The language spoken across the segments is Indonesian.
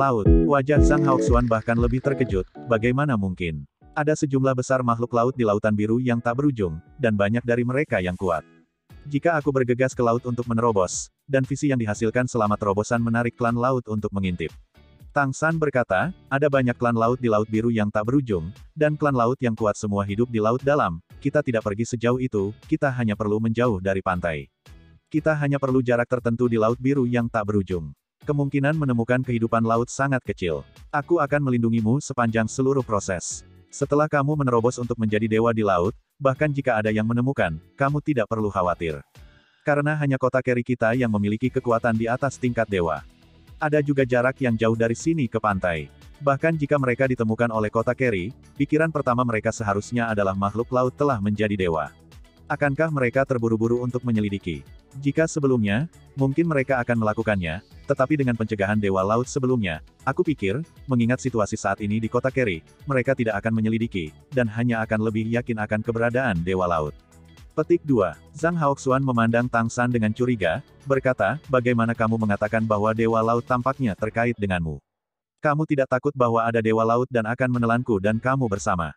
Laut. Wajah Zhang Haoxuan bahkan lebih terkejut, bagaimana mungkin? Ada sejumlah besar makhluk laut di lautan biru yang tak berujung, dan banyak dari mereka yang kuat. Jika aku bergegas ke laut untuk menerobos, dan visi yang dihasilkan selama terobosan menarik klan laut untuk mengintip. Tang San berkata, ada banyak klan laut di laut biru yang tak berujung, dan klan laut yang kuat semua hidup di laut dalam. Kita tidak pergi sejauh itu, kita hanya perlu menjauh dari pantai. Kita hanya perlu jarak tertentu di laut biru yang tak berujung. Kemungkinan menemukan kehidupan laut sangat kecil. Aku akan melindungimu sepanjang seluruh proses. Setelah kamu menerobos untuk menjadi dewa di laut, bahkan jika ada yang menemukan, kamu tidak perlu khawatir. Karena hanya kota Keri kita yang memiliki kekuatan di atas tingkat dewa. Ada juga jarak yang jauh dari sini ke pantai. Bahkan jika mereka ditemukan oleh kota Keri, pikiran pertama mereka seharusnya adalah makhluk laut telah menjadi dewa. Akankah mereka terburu-buru untuk menyelidiki? Jika sebelumnya, mungkin mereka akan melakukannya, tetapi dengan pencegahan Dewa Laut sebelumnya, aku pikir, mengingat situasi saat ini di kota Keri, mereka tidak akan menyelidiki, dan hanya akan lebih yakin akan keberadaan Dewa Laut. Petik 2. Zhang Haoxuan memandang Tang San dengan curiga, berkata, bagaimana kamu mengatakan bahwa Dewa Laut tampaknya terkait denganmu? Kamu tidak takut bahwa ada Dewa Laut dan akan menelanku dan kamu bersama?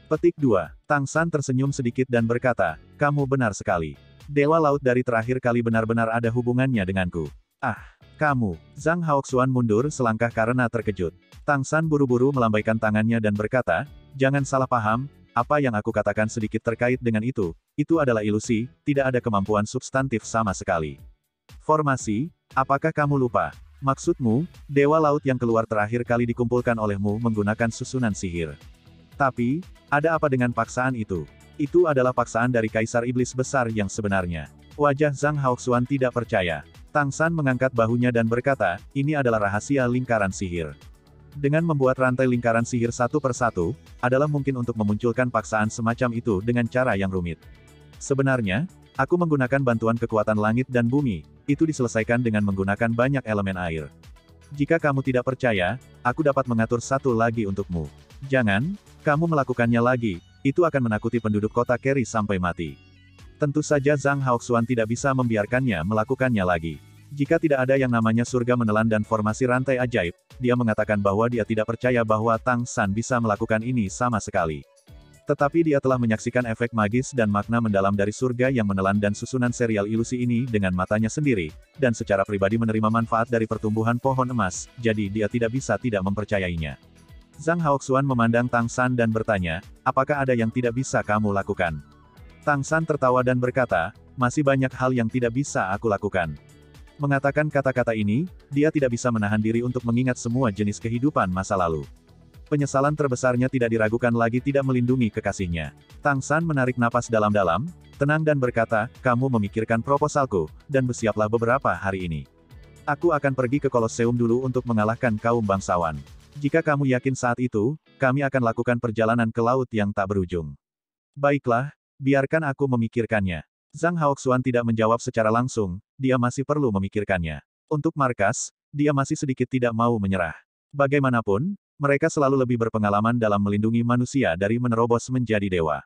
Petik 2. Tang San tersenyum sedikit dan berkata, kamu benar sekali. Dewa Laut dari terakhir kali benar-benar ada hubungannya denganku. Ah, kamu. Zhang Haoxuan mundur selangkah karena terkejut. Tang San buru-buru melambaikan tangannya dan berkata, jangan salah paham, apa yang aku katakan sedikit terkait dengan itu adalah ilusi, tidak ada kemampuan substantif sama sekali. Formasi, apakah kamu lupa? Maksudmu, Dewa Laut yang keluar terakhir kali dikumpulkan olehmu menggunakan susunan sihir. Tapi, ada apa dengan paksaan itu? Itu adalah paksaan dari Kaisar Iblis Besar yang sebenarnya. Wajah Zhang Haoxuan tidak percaya. Tang San mengangkat bahunya dan berkata, ini adalah rahasia lingkaran sihir. Dengan membuat rantai lingkaran sihir satu persatu, adalah mungkin untuk memunculkan paksaan semacam itu dengan cara yang rumit. Sebenarnya, aku menggunakan bantuan kekuatan langit dan bumi, itu diselesaikan dengan menggunakan banyak elemen air. Jika kamu tidak percaya, aku dapat mengatur satu lagi untukmu. Jangan, kamu melakukannya lagi, itu akan menakuti penduduk kota Keri sampai mati. Tentu saja Zhang Haoxuan tidak bisa membiarkannya melakukannya lagi. Jika tidak ada yang namanya surga menelan dan formasi rantai ajaib, dia mengatakan bahwa dia tidak percaya bahwa Tang San bisa melakukan ini sama sekali. Tetapi dia telah menyaksikan efek magis dan makna mendalam dari surga yang menelan dan susunan serial ilusi ini dengan matanya sendiri, dan secara pribadi menerima manfaat dari pertumbuhan pohon emas, jadi dia tidak bisa tidak mempercayainya. Zhang Haoxuan memandang Tang San dan bertanya, apakah ada yang tidak bisa kamu lakukan? Tang San tertawa dan berkata, masih banyak hal yang tidak bisa aku lakukan. Mengatakan kata-kata ini, dia tidak bisa menahan diri untuk mengingat semua jenis kehidupan masa lalu. Penyesalan terbesarnya tidak diragukan lagi tidak melindungi kekasihnya. Tang San menarik napas dalam-dalam, tenang dan berkata, kamu memikirkan proposalku, dan bersiaplah beberapa hari ini. Aku akan pergi ke Kolosseum dulu untuk mengalahkan kaum bangsawan. Jika kamu yakin saat itu, kami akan lakukan perjalanan ke laut yang tak berujung. Baiklah, biarkan aku memikirkannya. Zhang Haoxuan tidak menjawab secara langsung, dia masih perlu memikirkannya. Untuk markas, dia masih sedikit tidak mau menyerah. Bagaimanapun, mereka selalu lebih berpengalaman dalam melindungi manusia dari menerobos menjadi dewa.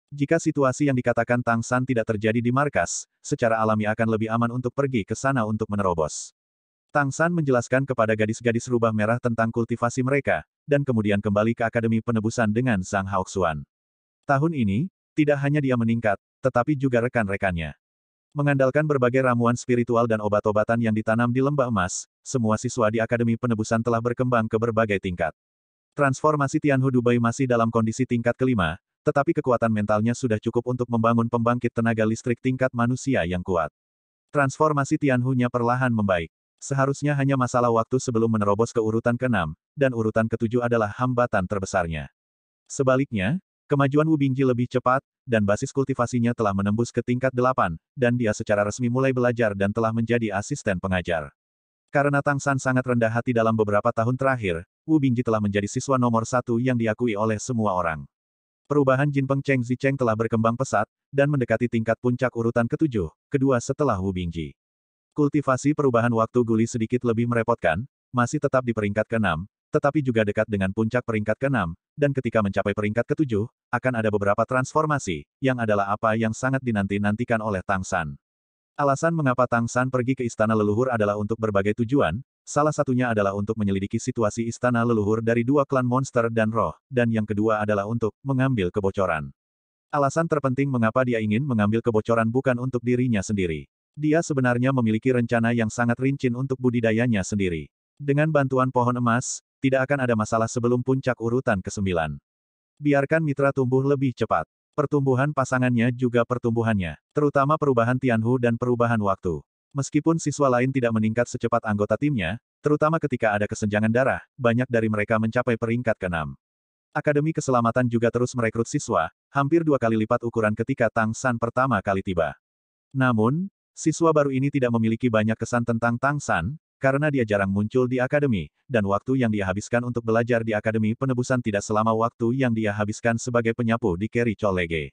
Jika situasi yang dikatakan Tang San tidak terjadi di markas, secara alami akan lebih aman untuk pergi ke sana untuk menerobos. Tang San menjelaskan kepada gadis-gadis rubah merah tentang kultivasi mereka, dan kemudian kembali ke Akademi Penebusan dengan Zhang Haoxuan. Tahun ini, tidak hanya dia meningkat, tetapi juga rekan-rekannya. Mengandalkan berbagai ramuan spiritual dan obat-obatan yang ditanam di lembah emas, semua siswa di Akademi Penebusan telah berkembang ke berbagai tingkat. Transformasi Tianhu Dubai masih dalam kondisi tingkat kelima, tetapi kekuatan mentalnya sudah cukup untuk membangun pembangkit tenaga listrik tingkat manusia yang kuat. Transformasi Tianhu-nya perlahan membaik. Seharusnya hanya masalah waktu sebelum menerobos ke urutan ke-6, dan urutan ke-7 adalah hambatan terbesarnya. Sebaliknya, kemajuan Wu Bingji lebih cepat, dan basis kultivasinya telah menembus ke tingkat 8, dan dia secara resmi mulai belajar dan telah menjadi asisten pengajar. Karena Tang San sangat rendah hati dalam beberapa tahun terakhir, Wu Bingji telah menjadi siswa nomor 1 yang diakui oleh semua orang. Perubahan Jinpeng Cheng Zicheng telah berkembang pesat, dan mendekati tingkat puncak urutan ke-7, kedua setelah Wu Bingji. Kultivasi perubahan waktu Guli sedikit lebih merepotkan, masih tetap di peringkat ke-6, tetapi juga dekat dengan puncak peringkat ke-6, dan ketika mencapai peringkat ke-7, akan ada beberapa transformasi, yang adalah apa yang sangat dinanti-nantikan oleh Tang San. Alasan mengapa Tang San pergi ke istana leluhur adalah untuk berbagai tujuan, Salah satunya adalah untuk menyelidiki situasi istana leluhur dari dua klan monster dan roh, dan yang kedua adalah untuk mengambil kebocoran. Alasan terpenting mengapa dia ingin mengambil kebocoran bukan untuk dirinya sendiri. Dia sebenarnya memiliki rencana yang sangat rinci untuk budidayanya sendiri. Dengan bantuan pohon emas, tidak akan ada masalah sebelum puncak urutan ke-9. Biarkan mitra tumbuh lebih cepat. Pertumbuhan pasangannya juga pertumbuhannya, terutama perubahan Tianhu dan perubahan waktu. Meskipun siswa lain tidak meningkat secepat anggota timnya, terutama ketika ada kesenjangan darah, banyak dari mereka mencapai peringkat ke-6. Akademi Keselamatan juga terus merekrut siswa, hampir 2 kali lipat ukuran ketika Tang San pertama kali tiba. Namun, siswa baru ini tidak memiliki banyak kesan tentang Tang San, karena dia jarang muncul di akademi, dan waktu yang dia habiskan untuk belajar di Akademi Penebusan tidak selama waktu yang dia habiskan sebagai penyapu di Kerry College.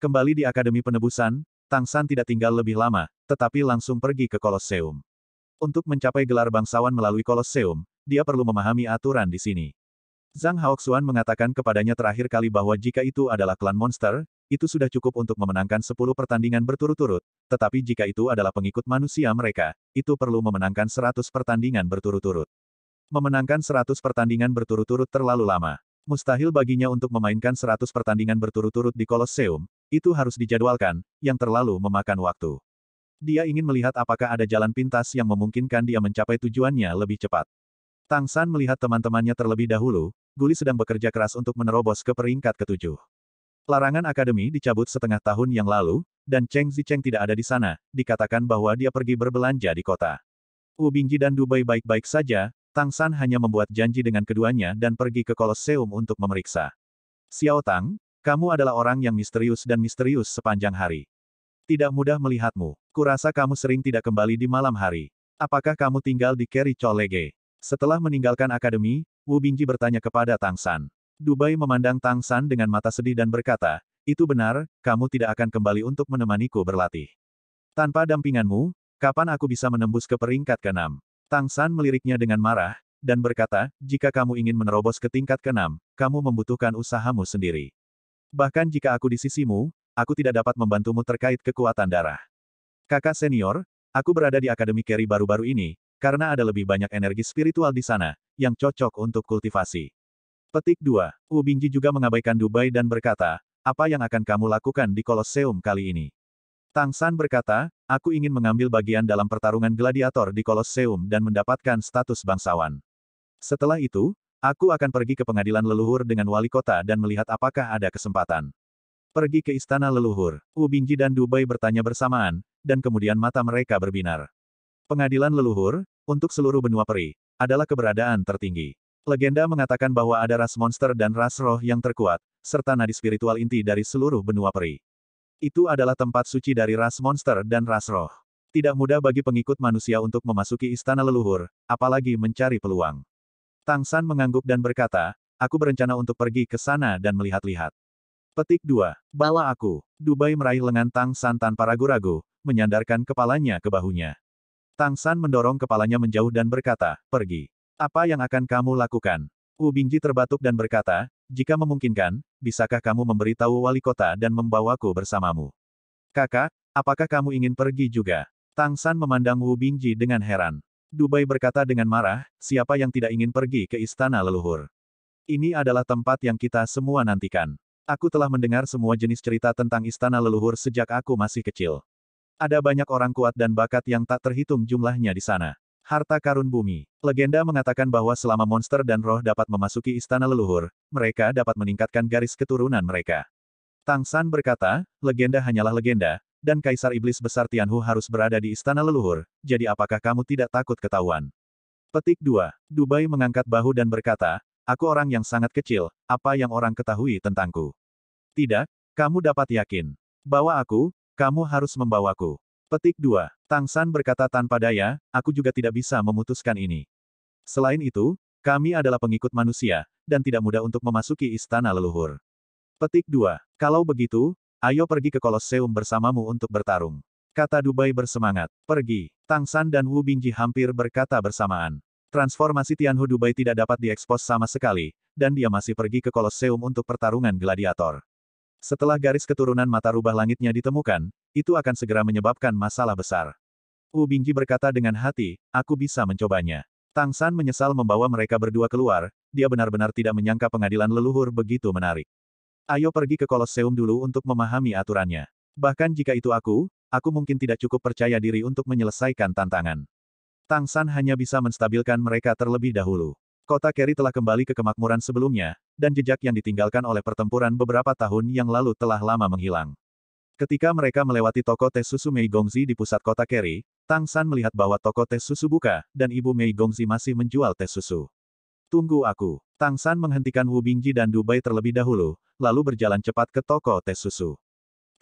Kembali di Akademi Penebusan, Tang San tidak tinggal lebih lama, tetapi langsung pergi ke Kolosseum. Untuk mencapai gelar bangsawan melalui Kolosseum, dia perlu memahami aturan di sini. Zhang Haoxuan mengatakan kepadanya terakhir kali bahwa jika itu adalah klan monster, itu sudah cukup untuk memenangkan 10 pertandingan berturut-turut, tetapi jika itu adalah pengikut manusia mereka, itu perlu memenangkan 100 pertandingan berturut-turut. Memenangkan 100 pertandingan berturut-turut terlalu lama. Mustahil baginya untuk memainkan 100 pertandingan berturut-turut di Kolosseum, itu harus dijadwalkan, yang terlalu memakan waktu. Dia ingin melihat apakah ada jalan pintas yang memungkinkan dia mencapai tujuannya lebih cepat. Tang San melihat teman-temannya terlebih dahulu, Guli sedang bekerja keras untuk menerobos ke peringkat ke-7. Larangan akademi dicabut setengah tahun yang lalu, dan Cheng Zicheng tidak ada di sana, dikatakan bahwa dia pergi berbelanja di kota. Wu Bingji dan Dubai baik-baik saja, Tang San hanya membuat janji dengan keduanya dan pergi ke Kolosseum untuk memeriksa. Xiao Tang, kamu adalah orang yang misterius dan misterius sepanjang hari. Tidak mudah melihatmu. Kurasa kamu sering tidak kembali di malam hari. Apakah kamu tinggal di Kerry College? Setelah meninggalkan akademi, Wu Bingji bertanya kepada Tang San. Dubai memandang Tang San dengan mata sedih dan berkata, itu benar, kamu tidak akan kembali untuk menemaniku berlatih. Tanpa dampinganmu, kapan aku bisa menembus ke peringkat ke-6? Tang San meliriknya dengan marah, dan berkata, jika kamu ingin menerobos ke tingkat ke-6, kamu membutuhkan usahamu sendiri. Bahkan jika aku di sisimu, aku tidak dapat membantumu terkait kekuatan darah. Kakak senior, aku berada di Akademi Kerry baru-baru ini, karena ada lebih banyak energi spiritual di sana, yang cocok untuk kultivasi. Petik 2. Wu Bingji juga mengabaikan Dubai dan berkata, apa yang akan kamu lakukan di Kolosseum kali ini? Tang San berkata, aku ingin mengambil bagian dalam pertarungan gladiator di Kolosseum dan mendapatkan status bangsawan. Setelah itu, aku akan pergi ke pengadilan leluhur dengan wali kota dan melihat apakah ada kesempatan. Pergi ke istana leluhur. Wu Bingji dan Dubai bertanya bersamaan, dan kemudian mata mereka berbinar. Pengadilan leluhur, untuk seluruh benua peri, adalah keberadaan tertinggi. Legenda mengatakan bahwa ada ras monster dan ras roh yang terkuat, serta nadi spiritual inti dari seluruh benua peri. Itu adalah tempat suci dari ras monster dan ras roh. Tidak mudah bagi pengikut manusia untuk memasuki istana leluhur, apalagi mencari peluang. Tang San mengangguk dan berkata, aku berencana untuk pergi ke sana dan melihat-lihat. Petik 2. Bawa aku. Dubai meraih lengan Tang San tanpa ragu-ragu, menyandarkan kepalanya ke bahunya. Tang San mendorong kepalanya menjauh dan berkata, pergi. Apa yang akan kamu lakukan? Wu Bingji terbatuk dan berkata, jika memungkinkan, bisakah kamu memberitahu wali kota dan membawaku bersamamu? Kakak, apakah kamu ingin pergi juga? Tang San memandang Wu Bingji dengan heran. Dubai berkata dengan marah, siapa yang tidak ingin pergi ke istana leluhur? Ini adalah tempat yang kita semua nantikan. Aku telah mendengar semua jenis cerita tentang istana leluhur sejak aku masih kecil. Ada banyak orang kuat dan bakat yang tak terhitung jumlahnya di sana. Harta karun bumi. Legenda mengatakan bahwa selama monster dan roh dapat memasuki istana leluhur, mereka dapat meningkatkan garis keturunan mereka. Tang San berkata, legenda hanyalah legenda, dan Kaisar Iblis Besar Tianhu harus berada di istana leluhur, jadi apakah kamu tidak takut ketahuan? Petik 2. Dubai mengangkat bahu dan berkata, aku orang yang sangat kecil, apa yang orang ketahui tentangku? Tidak, kamu dapat yakin. Bawa aku, kamu harus membawaku. Petik 2. Tang San berkata tanpa daya, aku juga tidak bisa memutuskan ini. Selain itu, kami adalah pengikut manusia, dan tidak mudah untuk memasuki istana leluhur. Petik 2. Kalau begitu, ayo pergi ke Kolosseum bersamamu untuk bertarung. Kata Dubai bersemangat. Pergi. Tang San dan Wu Bingji hampir berkata bersamaan. Transformasi Tianhu Dubai tidak dapat diekspos sama sekali, dan dia masih pergi ke Kolosseum untuk pertarungan gladiator. Setelah garis keturunan mata rubah langitnya ditemukan, itu akan segera menyebabkan masalah besar. Wu Bingji berkata dengan hati, aku bisa mencobanya. Tang San menyesal membawa mereka berdua keluar, dia benar-benar tidak menyangka pengadilan leluhur begitu menarik. Ayo pergi ke Kolosseum dulu untuk memahami aturannya. Bahkan jika itu aku mungkin tidak cukup percaya diri untuk menyelesaikan tantangan. Tang San hanya bisa menstabilkan mereka terlebih dahulu. Kota Keri telah kembali ke kemakmuran sebelumnya, dan jejak yang ditinggalkan oleh pertempuran beberapa tahun yang lalu telah lama menghilang. Ketika mereka melewati toko teh susu Mei Gongzi di pusat kota Keri, Tang San melihat bahwa toko teh susu buka, dan ibu Mei Gongzi masih menjual teh susu. Tunggu aku. Tang San menghentikan Wu Bingji dan Du Bai terlebih dahulu, lalu berjalan cepat ke toko teh susu.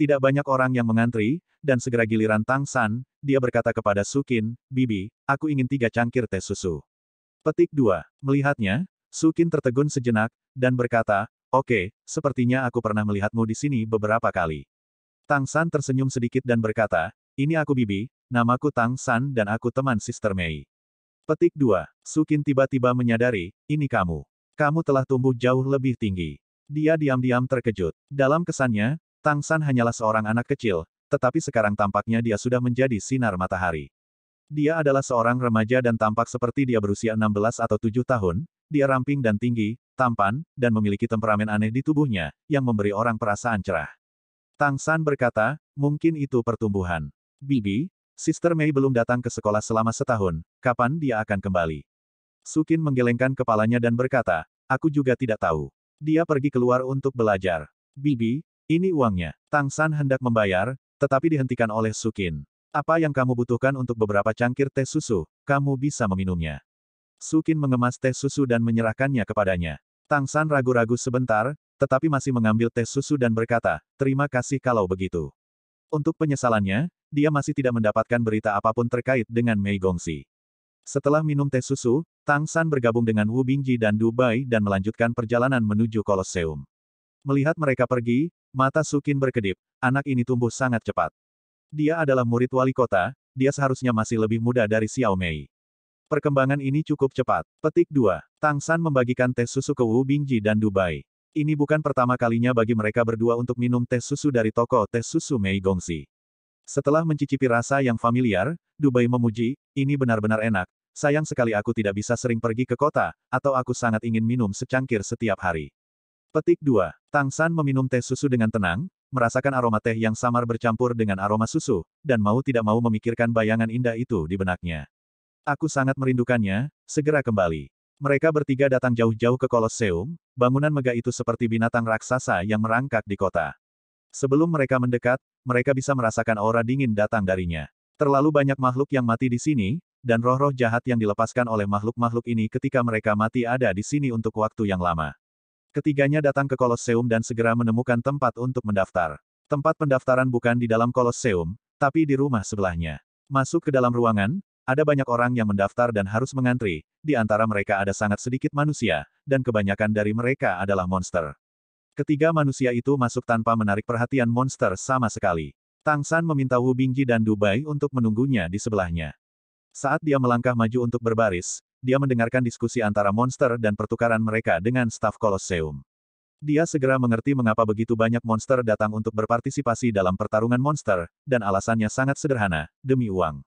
Tidak banyak orang yang mengantri, dan segera giliran Tang San, dia berkata kepada Sukin, Bibi, aku ingin 3 cangkir teh susu. Petik 2. Melihatnya, Sukin tertegun sejenak, dan berkata, oke, sepertinya aku pernah melihatmu di sini beberapa kali. Tang San tersenyum sedikit dan berkata, ini aku Bibi, namaku Tang San dan aku teman Sister Mei. Petik 2. Sukin tiba-tiba menyadari, ini kamu. Kamu telah tumbuh jauh lebih tinggi. Dia diam-diam terkejut. Dalam kesannya, Tang San hanyalah seorang anak kecil, tetapi sekarang tampaknya dia sudah menjadi sinar matahari. Dia adalah seorang remaja dan tampak seperti dia berusia 16 atau 7 tahun, dia ramping dan tinggi, tampan, dan memiliki temperamen aneh di tubuhnya, yang memberi orang perasaan cerah. Tang San berkata, mungkin itu pertumbuhan. Bibi, Sister Mei belum datang ke sekolah selama setahun, kapan dia akan kembali? Sukin menggelengkan kepalanya dan berkata, aku juga tidak tahu. Dia pergi keluar untuk belajar. Bibi, ini uangnya. Tang San hendak membayar, tetapi dihentikan oleh Sukin. Apa yang kamu butuhkan untuk beberapa cangkir teh susu, kamu bisa meminumnya. Sukin mengemas teh susu dan menyerahkannya kepadanya. Tang San ragu-ragu sebentar, tetapi masih mengambil teh susu dan berkata, terima kasih kalau begitu. Untuk penyesalannya, dia masih tidak mendapatkan berita apapun terkait dengan Mei Gongzi. Setelah minum teh susu, Tang San bergabung dengan Wu Bingji dan Du Bai dan melanjutkan perjalanan menuju Kolosseum. Melihat mereka pergi, mata Sukin berkedip, anak ini tumbuh sangat cepat. Dia adalah murid wali kota, dia seharusnya masih lebih muda dari Xiao Mei. Perkembangan ini cukup cepat. Petik 2. Tang San membagikan teh susu ke Wu Bingji dan Du Bai. Ini bukan pertama kalinya bagi mereka berdua untuk minum teh susu dari toko teh susu Mei Gongzi. Setelah mencicipi rasa yang familiar, Du Bai memuji, ini benar-benar enak, sayang sekali aku tidak bisa sering pergi ke kota, atau aku sangat ingin minum secangkir setiap hari. Petik 2. Tang San meminum teh susu dengan tenang, merasakan aroma teh yang samar bercampur dengan aroma susu, dan mau tidak mau memikirkan bayangan indah itu di benaknya. Aku sangat merindukannya, segera kembali. Mereka bertiga datang jauh-jauh ke Kolosseum, bangunan megah itu seperti binatang raksasa yang merangkak di kota. Sebelum mereka mendekat, mereka bisa merasakan aura dingin datang darinya. Terlalu banyak makhluk yang mati di sini, dan roh-roh jahat yang dilepaskan oleh makhluk-makhluk ini ketika mereka mati ada di sini untuk waktu yang lama. Ketiganya datang ke Kolosseum dan segera menemukan tempat untuk mendaftar. Tempat pendaftaran bukan di dalam Kolosseum, tapi di rumah sebelahnya. Masuk ke dalam ruangan, ada banyak orang yang mendaftar dan harus mengantri, di antara mereka ada sangat sedikit manusia, dan kebanyakan dari mereka adalah monster. Ketiga manusia itu masuk tanpa menarik perhatian monster sama sekali. Tang San meminta Wu Bingji dan Du Bai untuk menunggunya di sebelahnya. Saat dia melangkah maju untuk berbaris, dia mendengarkan diskusi antara monster dan pertukaran mereka dengan staf Kolosseum. Dia segera mengerti mengapa begitu banyak monster datang untuk berpartisipasi dalam pertarungan monster, dan alasannya sangat sederhana, demi uang.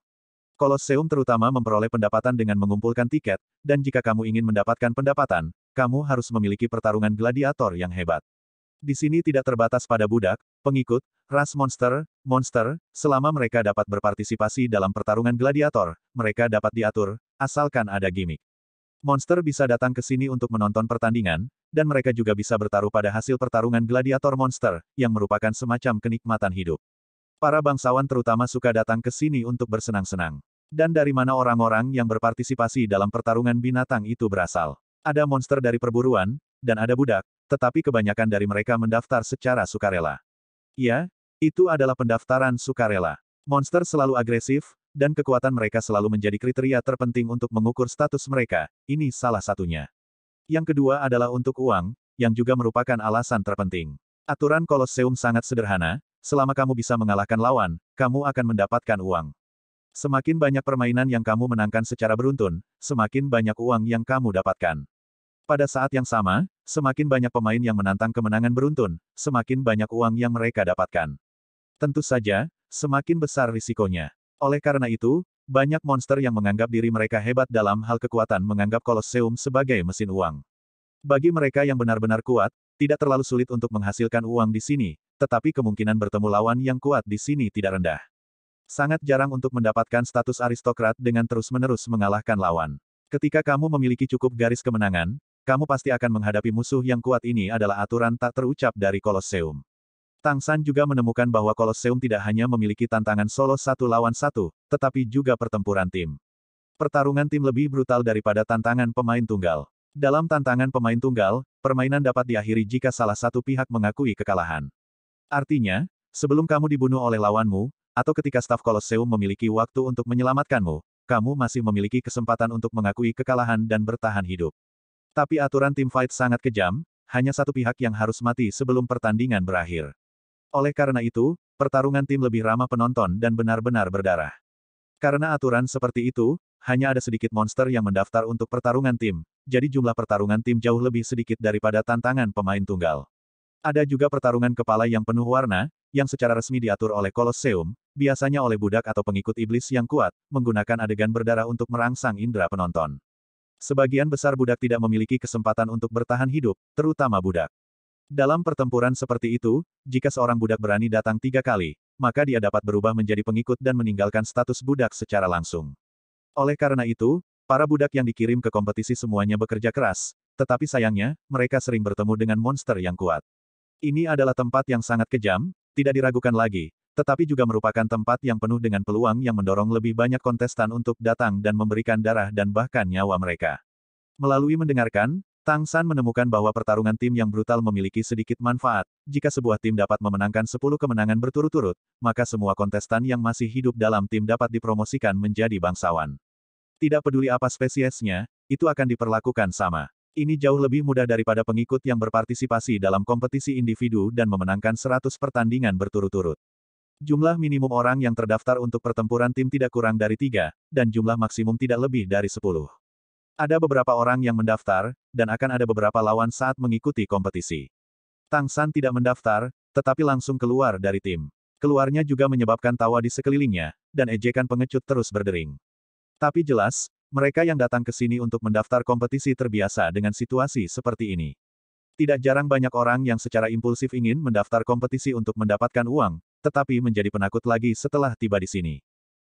Kolosseum terutama memperoleh pendapatan dengan mengumpulkan tiket, dan jika kamu ingin mendapatkan pendapatan, kamu harus memiliki pertarungan gladiator yang hebat. Di sini tidak terbatas pada budak, pengikut, ras monster, selama mereka dapat berpartisipasi dalam pertarungan gladiator, mereka dapat diatur, asalkan ada gimmick. Monster bisa datang ke sini untuk menonton pertandingan, dan mereka juga bisa bertaruh pada hasil pertarungan gladiator monster, yang merupakan semacam kenikmatan hidup. Para bangsawan terutama suka datang ke sini untuk bersenang-senang. Dan dari mana orang-orang yang berpartisipasi dalam pertarungan binatang itu berasal? Ada monster dari perburuan, dan ada budak, tetapi kebanyakan dari mereka mendaftar secara sukarela. Ya, itu adalah pendaftaran sukarela. Monster selalu agresif, dan kekuatan mereka selalu menjadi kriteria terpenting untuk mengukur status mereka, ini salah satunya. Yang kedua adalah untuk uang, yang juga merupakan alasan terpenting. Aturan Kolosseum sangat sederhana, selama kamu bisa mengalahkan lawan, kamu akan mendapatkan uang. Semakin banyak permainan yang kamu menangkan secara beruntun, semakin banyak uang yang kamu dapatkan. Pada saat yang sama, semakin banyak pemain yang menantang kemenangan beruntun, semakin banyak uang yang mereka dapatkan. Tentu saja, semakin besar risikonya. Oleh karena itu, Banyak monster yang menganggap diri mereka hebat dalam hal kekuatan menganggap Kolosseum sebagai mesin uang. Bagi mereka yang benar-benar kuat, tidak terlalu sulit untuk menghasilkan uang di sini, tetapi kemungkinan bertemu lawan yang kuat di sini tidak rendah. Sangat jarang untuk mendapatkan status aristokrat dengan terus-menerus mengalahkan lawan. Ketika kamu memiliki cukup garis kemenangan, kamu pasti akan menghadapi musuh yang kuat. Ini adalah aturan tak terucap dari Kolosseum. Tang San juga menemukan bahwa Kolosseum tidak hanya memiliki tantangan solo satu lawan satu, tetapi juga pertempuran tim. Pertarungan tim lebih brutal daripada tantangan pemain tunggal. Dalam tantangan pemain tunggal, permainan dapat diakhiri jika salah satu pihak mengakui kekalahan. Artinya, sebelum kamu dibunuh oleh lawanmu, atau ketika staf Kolosseum memiliki waktu untuk menyelamatkanmu, kamu masih memiliki kesempatan untuk mengakui kekalahan dan bertahan hidup. Tapi aturan tim fight sangat kejam, hanya satu pihak yang harus mati sebelum pertandingan berakhir. Oleh karena itu, pertarungan tim lebih ramah penonton dan benar-benar berdarah. Karena aturan seperti itu, hanya ada sedikit monster yang mendaftar untuk pertarungan tim, jadi jumlah pertarungan tim jauh lebih sedikit daripada tantangan pemain tunggal. Ada juga pertarungan kepala yang penuh warna, yang secara resmi diatur oleh Kolosseum, biasanya oleh budak atau pengikut iblis yang kuat, menggunakan adegan berdarah untuk merangsang indera penonton. Sebagian besar budak tidak memiliki kesempatan untuk bertahan hidup, terutama budak. Dalam pertempuran seperti itu, jika seorang budak berani datang 3 kali, maka dia dapat berubah menjadi pengikut dan meninggalkan status budak secara langsung. Oleh karena itu, para budak yang dikirim ke kompetisi semuanya bekerja keras, tetapi sayangnya, mereka sering bertemu dengan monster yang kuat. Ini adalah tempat yang sangat kejam, tidak diragukan lagi, tetapi juga merupakan tempat yang penuh dengan peluang yang mendorong lebih banyak kontestan untuk datang dan memberikan darah dan bahkan nyawa mereka. Melalui mendengarkan, Tang San menemukan bahwa pertarungan tim yang brutal memiliki sedikit manfaat. Jika sebuah tim dapat memenangkan 10 kemenangan berturut-turut, maka semua kontestan yang masih hidup dalam tim dapat dipromosikan menjadi bangsawan. Tidak peduli apa spesiesnya, itu akan diperlakukan sama. Ini jauh lebih mudah daripada pengikut yang berpartisipasi dalam kompetisi individu dan memenangkan 100 pertandingan berturut-turut. Jumlah minimum orang yang terdaftar untuk pertempuran tim tidak kurang dari 3, dan jumlah maksimum tidak lebih dari 10. Ada beberapa orang yang mendaftar, dan akan ada beberapa lawan saat mengikuti kompetisi. Tang San tidak mendaftar, tetapi langsung keluar dari tim. Keluarnya juga menyebabkan tawa di sekelilingnya, dan ejekan pengecut terus berdering. Tapi jelas, mereka yang datang ke sini untuk mendaftar kompetisi terbiasa dengan situasi seperti ini. Tidak jarang banyak orang yang secara impulsif ingin mendaftar kompetisi untuk mendapatkan uang, tetapi menjadi penakut lagi setelah tiba di sini.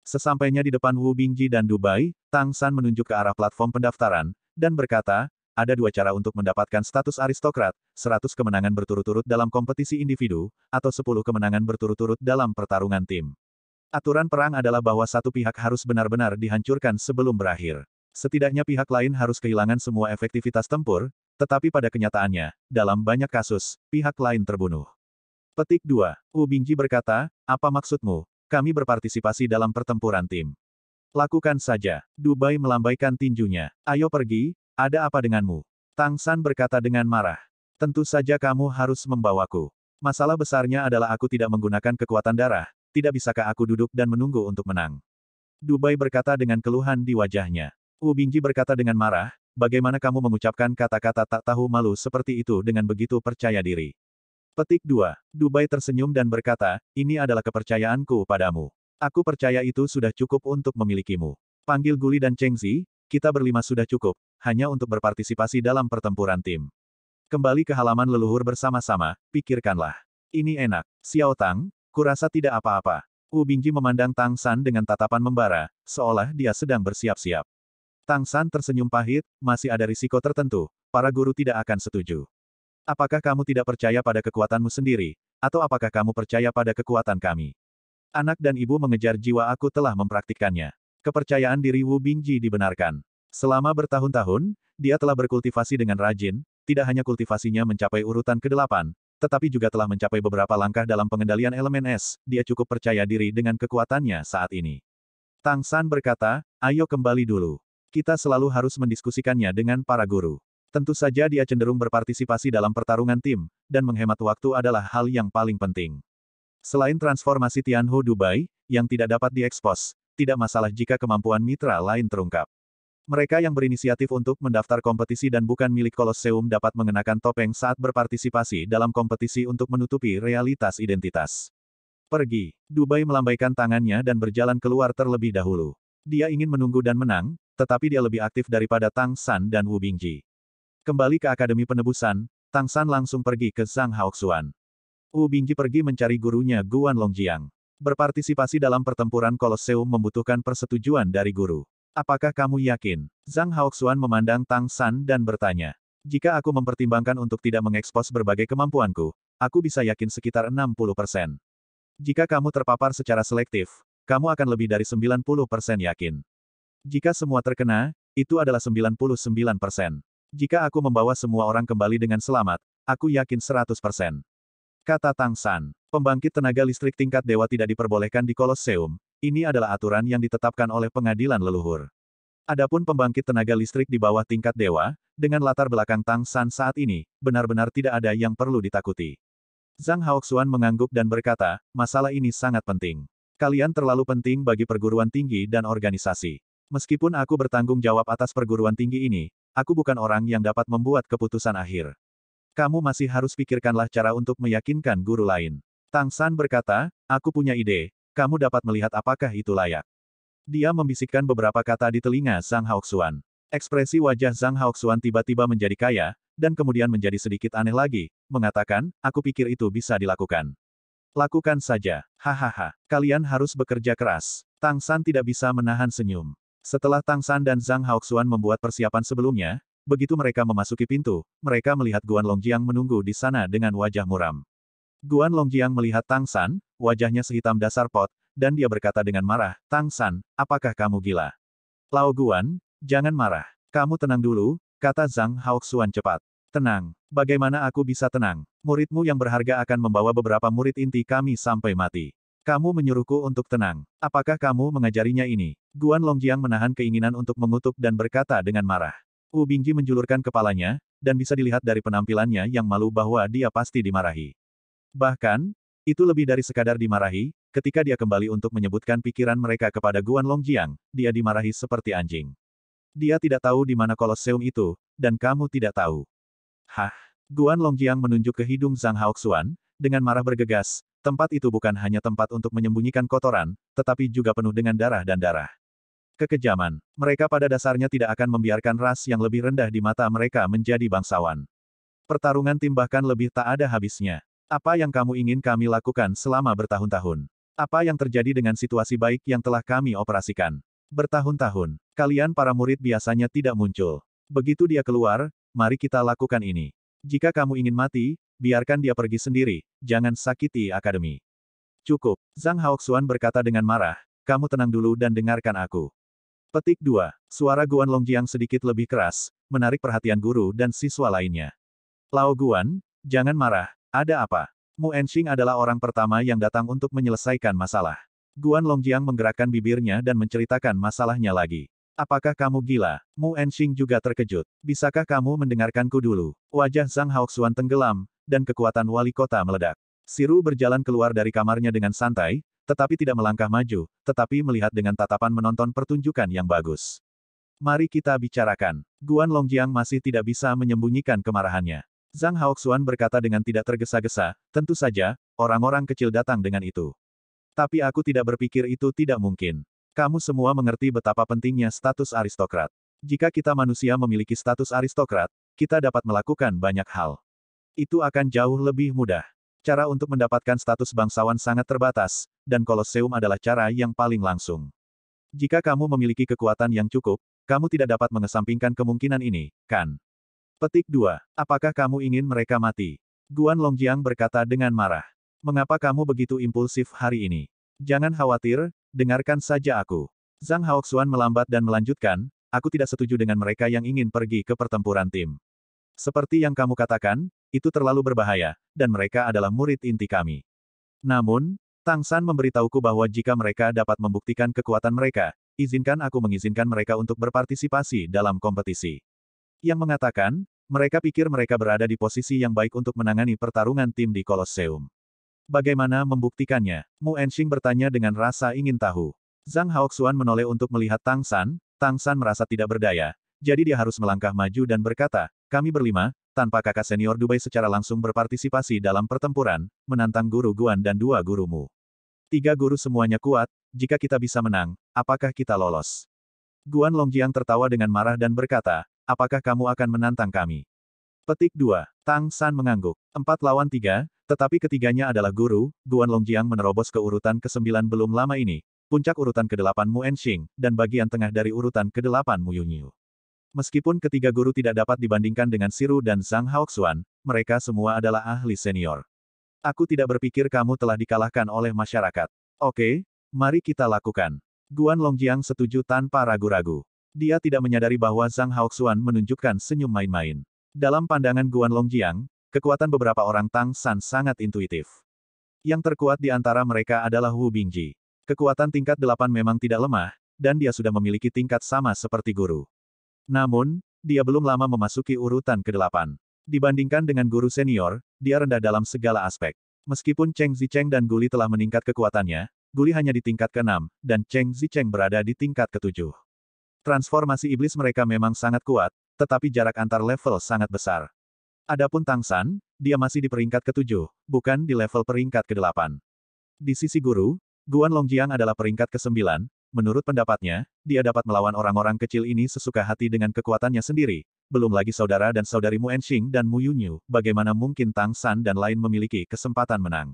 Sesampainya di depan Wu Bingji dan Dubai, Tang San menunjuk ke arah platform pendaftaran, dan berkata, ada 2 cara untuk mendapatkan status aristokrat, 100 kemenangan berturut-turut dalam kompetisi individu, atau 10 kemenangan berturut-turut dalam pertarungan tim. Aturan perang adalah bahwa satu pihak harus benar-benar dihancurkan sebelum berakhir. Setidaknya pihak lain harus kehilangan semua efektivitas tempur, tetapi pada kenyataannya, dalam banyak kasus, pihak lain terbunuh. Petik 2. Wu Bingji berkata, apa maksudmu? Kami berpartisipasi dalam pertempuran tim. Lakukan saja. Dubai melambaikan tinjunya. Ayo pergi, ada apa denganmu? Tang San berkata dengan marah. Tentu saja kamu harus membawaku. Masalah besarnya adalah aku tidak menggunakan kekuatan darah, tidak bisakah aku duduk dan menunggu untuk menang? Dubai berkata dengan keluhan di wajahnya. Wu Bingji berkata dengan marah, bagaimana kamu mengucapkan kata-kata tak tahu malu seperti itu dengan begitu percaya diri? Petik 2. Dubai tersenyum dan berkata, ini adalah kepercayaanku padamu. Aku percaya itu sudah cukup untuk memilikimu. Panggil Guli dan Cheng Zi, kita berlima sudah cukup, hanya untuk berpartisipasi dalam pertempuran tim. Kembali ke halaman leluhur bersama-sama, pikirkanlah. Ini enak. Xiao Tang, kurasa tidak apa-apa. Wu Bingji memandang Tang San dengan tatapan membara, seolah dia sedang bersiap-siap. Tang San tersenyum pahit, masih ada risiko tertentu, para guru tidak akan setuju. Apakah kamu tidak percaya pada kekuatanmu sendiri, atau apakah kamu percaya pada kekuatan kami? Anak dan ibu mengejar jiwa aku telah mempraktikkannya. Kepercayaan diri Wu Bingji dibenarkan. Selama bertahun-tahun, dia telah berkultivasi dengan rajin, tidak hanya kultivasinya mencapai urutan ke-8, tetapi juga telah mencapai beberapa langkah dalam pengendalian elemen es, dia cukup percaya diri dengan kekuatannya saat ini. Tang San berkata, ayo kembali dulu. Kita selalu harus mendiskusikannya dengan para guru. Tentu saja dia cenderung berpartisipasi dalam pertarungan tim, dan menghemat waktu adalah hal yang paling penting. Selain transformasi Tianhu Dubai, yang tidak dapat diekspos, tidak masalah jika kemampuan mitra lain terungkap. Mereka yang berinisiatif untuk mendaftar kompetisi dan bukan milik Kolosseum dapat mengenakan topeng saat berpartisipasi dalam kompetisi untuk menutupi realitas identitas. Pergi. Dubai melambaikan tangannya dan berjalan keluar terlebih dahulu. Dia ingin menunggu dan menang, tetapi dia lebih aktif daripada Tang San dan Wu Bingji. Kembali ke Akademi Penebusan, Tang San langsung pergi ke Zhang Haoxuan. Wu Bingji pergi mencari gurunya Guan Longjiang. Berpartisipasi dalam pertempuran Kolosseum membutuhkan persetujuan dari guru. Apakah kamu yakin? Zhang Haoxuan memandang Tang San dan bertanya. Jika aku mempertimbangkan untuk tidak mengekspos berbagai kemampuanku, aku bisa yakin sekitar 60%. Jika kamu terpapar secara selektif, kamu akan lebih dari 90% yakin. Jika semua terkena, itu adalah 99%. Jika aku membawa semua orang kembali dengan selamat, aku yakin 100%. Kata Tang San, pembangkit tenaga listrik tingkat dewa tidak diperbolehkan di Kolosseum, ini adalah aturan yang ditetapkan oleh pengadilan leluhur. Adapun pembangkit tenaga listrik di bawah tingkat dewa, dengan latar belakang Tang San saat ini, benar-benar tidak ada yang perlu ditakuti. Zhang Haoxuan mengangguk dan berkata, masalah ini sangat penting. Kalian terlalu penting bagi perguruan tinggi dan organisasi. Meskipun aku bertanggung jawab atas perguruan tinggi ini, aku bukan orang yang dapat membuat keputusan akhir. Kamu masih harus pikirkanlah cara untuk meyakinkan guru lain. Tang San berkata, aku punya ide, kamu dapat melihat apakah itu layak. Dia membisikkan beberapa kata di telinga Zhang Haoxuan. Ekspresi wajah Zhang Haoxuan tiba-tiba menjadi kaya, dan kemudian menjadi sedikit aneh lagi, mengatakan, aku pikir itu bisa dilakukan. Lakukan saja. Hahaha. Kalian harus bekerja keras. Tang San tidak bisa menahan senyum. Setelah Tang San dan Zhang Haoxuan membuat persiapan sebelumnya, begitu mereka memasuki pintu, mereka melihat Guan Longjiang menunggu di sana dengan wajah muram. Guan Longjiang melihat Tang San, wajahnya sehitam dasar pot, dan dia berkata dengan marah, Tang San, apakah kamu gila? Lao Guan, jangan marah. Kamu tenang dulu, kata Zhang Haoxuan cepat. Tenang. Bagaimana aku bisa tenang? Muridmu yang berharga akan membawa beberapa murid inti kami sampai mati. Kamu menyuruhku untuk tenang. Apakah kamu mengajarinya ini? Guan Longjiang menahan keinginan untuk mengutuk dan berkata dengan marah. Wu Bingji menjulurkan kepalanya, dan bisa dilihat dari penampilannya yang malu bahwa dia pasti dimarahi. Bahkan, itu lebih dari sekadar dimarahi, ketika dia kembali untuk menyebutkan pikiran mereka kepada Guan Longjiang, dia dimarahi seperti anjing. Dia tidak tahu di mana Kolosseum itu, dan kamu tidak tahu. Hah? Guan Longjiang menunjuk ke hidung Zhang Haoxuan, dengan marah bergegas, tempat itu bukan hanya tempat untuk menyembunyikan kotoran, tetapi juga penuh dengan darah dan darah. Kekejaman. Mereka pada dasarnya tidak akan membiarkan ras yang lebih rendah di mata mereka menjadi bangsawan. Pertarungan tim bahkan lebih tak ada habisnya. Apa yang kamu ingin kami lakukan selama bertahun-tahun? Apa yang terjadi dengan situasi baik yang telah kami operasikan? Bertahun-tahun, kalian para murid biasanya tidak muncul. Begitu dia keluar, mari kita lakukan ini. Jika kamu ingin mati, biarkan dia pergi sendiri, jangan sakiti akademi. Cukup, Zhang Haoxuan berkata dengan marah, kamu tenang dulu dan dengarkan aku. Petik 2. Suara Guan Longjiang sedikit lebih keras, menarik perhatian guru dan siswa lainnya. Lao Guan, jangan marah, ada apa? Mu Enxing adalah orang pertama yang datang untuk menyelesaikan masalah. Guan Longjiang menggerakkan bibirnya dan menceritakan masalahnya lagi. Apakah kamu gila? Mu Enxing juga terkejut. Bisakah kamu mendengarkanku dulu? Wajah Zhang Haoxuan tenggelam, dan kekuatan wali kota meledak. Siru berjalan keluar dari kamarnya dengan santai, tetapi tidak melangkah maju, tetapi melihat dengan tatapan menonton pertunjukan yang bagus. Mari kita bicarakan. Guan Longjiang masih tidak bisa menyembunyikan kemarahannya. Zhang Haoxuan berkata dengan tidak tergesa-gesa, tentu saja, orang-orang kecil datang dengan itu. Tapi aku tidak berpikir itu tidak mungkin. Kamu semua mengerti betapa pentingnya status aristokrat. Jika kita manusia memiliki status aristokrat, kita dapat melakukan banyak hal. Itu akan jauh lebih mudah. Cara untuk mendapatkan status bangsawan sangat terbatas, dan Kolosseum adalah cara yang paling langsung. Jika kamu memiliki kekuatan yang cukup, kamu tidak dapat mengesampingkan kemungkinan ini, kan? Petik 2. Apakah kamu ingin mereka mati? Guan Longjiang berkata dengan marah. Mengapa kamu begitu impulsif hari ini? Jangan khawatir, dengarkan saja aku. Zhang Haoxuan melambat dan melanjutkan, aku tidak setuju dengan mereka yang ingin pergi ke pertempuran tim. Seperti yang kamu katakan, itu terlalu berbahaya, dan mereka adalah murid inti kami. Namun, Tang San memberitahuku bahwa jika mereka dapat membuktikan kekuatan mereka, izinkan aku mengizinkan mereka untuk berpartisipasi dalam kompetisi. Yang mengatakan, mereka pikir mereka berada di posisi yang baik untuk menangani pertarungan tim di Kolosseum. Bagaimana membuktikannya? Mu Enxing bertanya dengan rasa ingin tahu. Zhang Haoxuan menoleh untuk melihat Tang San merasa tidak berdaya, jadi dia harus melangkah maju dan berkata, kami berlima, tanpa kakak senior Dubai secara langsung berpartisipasi dalam pertempuran, menantang guru Guan dan 2 gurumu. 3 guru semuanya kuat, jika kita bisa menang, apakah kita lolos? Guan Longjiang tertawa dengan marah dan berkata, apakah kamu akan menantang kami? Petik 2. Tang San mengangguk. 4 lawan 3, tetapi ketiganya adalah guru. Guan Longjiang menerobos ke urutan ke-9 belum lama ini, puncak urutan ke-8 Mu Enxing, dan bagian tengah dari urutan ke-8 Mu Yunyu. Meskipun ketiga guru tidak dapat dibandingkan dengan Siru dan Zhang Haoxuan, mereka semua adalah ahli senior. Aku tidak berpikir kamu telah dikalahkan oleh masyarakat. Oke, mari kita lakukan. Guan Longjiang setuju tanpa ragu-ragu. Dia tidak menyadari bahwa Zhang Haoxuan menunjukkan senyum main-main. Dalam pandangan Guan Longjiang, kekuatan beberapa orang Tang San sangat intuitif. Yang terkuat di antara mereka adalah Wu Bingji. Kekuatan tingkat 8 memang tidak lemah, dan dia sudah memiliki tingkat sama seperti guru. Namun, dia belum lama memasuki urutan ke-8. Dibandingkan dengan guru senior, dia rendah dalam segala aspek. Meskipun Cheng Zicheng dan Guli telah meningkat kekuatannya, Guli hanya di tingkat ke-6, dan Cheng Zicheng berada di tingkat ke-7. Transformasi iblis mereka memang sangat kuat, tetapi jarak antar level sangat besar. Adapun Tang San, dia masih di peringkat ke-7, bukan di level peringkat ke-8. Di sisi guru, Guan Longjiang adalah peringkat ke-9. Menurut pendapatnya, dia dapat melawan orang-orang kecil ini sesuka hati dengan kekuatannya sendiri. Belum lagi saudara dan saudari Mu Enxing dan Mu Yunyu, bagaimana mungkin Tang San dan lain memiliki kesempatan menang?